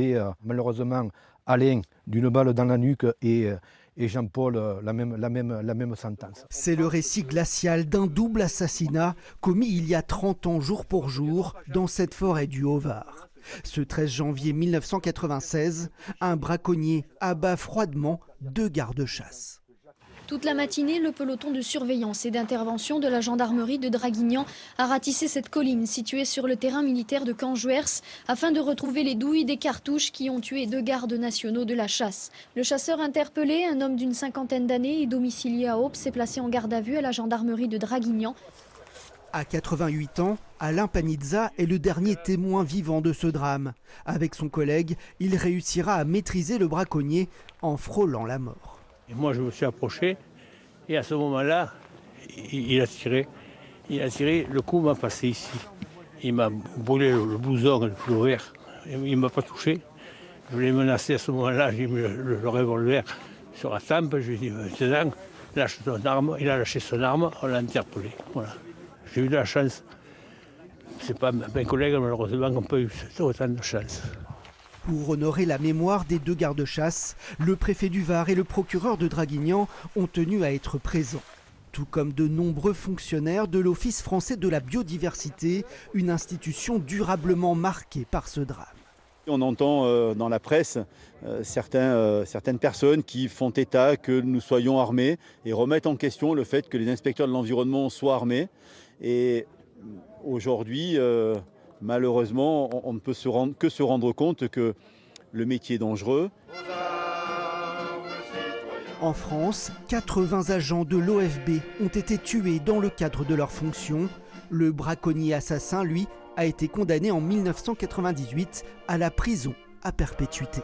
Et malheureusement, Alain, d'une balle dans la nuque, et Jean-Paul, la même sentence. C'est le récit glacial d'un double assassinat commis il y a 30 ans jour pour jour dans cette forêt du Haut-Var. Ce 13 janvier 1996, un braconnier abat froidement 2 gardes-chasse. Toute la matinée, le peloton de surveillance et d'intervention de la gendarmerie de Draguignan a ratissé cette colline située sur le terrain militaire de Canjuers afin de retrouver les douilles des cartouches qui ont tué 2 gardes nationaux de la chasse. Le chasseur interpellé, un homme d'une 50aine d'années et domicilié à Aube, s'est placé en garde à vue à la gendarmerie de Draguignan. À 88 ans, Alain Panizza est le dernier témoin vivant de ce drame. Avec son collègue, il réussira à maîtriser le braconnier en frôlant la mort. Et moi, je me suis approché et à ce moment-là, il a tiré. Le coup m'a passé ici. Il m'a brûlé le blouson et le vert. Il ne m'a pas touché. Je l'ai menacé à ce moment-là. J'ai mis le revolver sur la tempe. Je lui ai dit maintenant, lâche ton arme. Il a lâché son arme. On l'a interpellé. Voilà. J'ai eu de la chance. Ce n'est pas mes collègues, malheureusement, qui n'ont pas eu autant de chance. Pour honorer la mémoire des 2 gardes-chasse, le préfet du Var et le procureur de Draguignan ont tenu à être présents. Tout comme de nombreux fonctionnaires de l'Office français de la biodiversité, une institution durablement marquée par ce drame. On entend dans la presse certaines personnes qui font état que nous soyons armés et remettent en question le fait que les inspecteurs de l'environnement soient armés. Et aujourd'hui, malheureusement, on ne peut que se rendre compte que le métier est dangereux. En France, 80 agents de l'OFB ont été tués dans le cadre de leurs fonctions. Le braconnier assassin, lui, a été condamné en 1998 à la prison à perpétuité.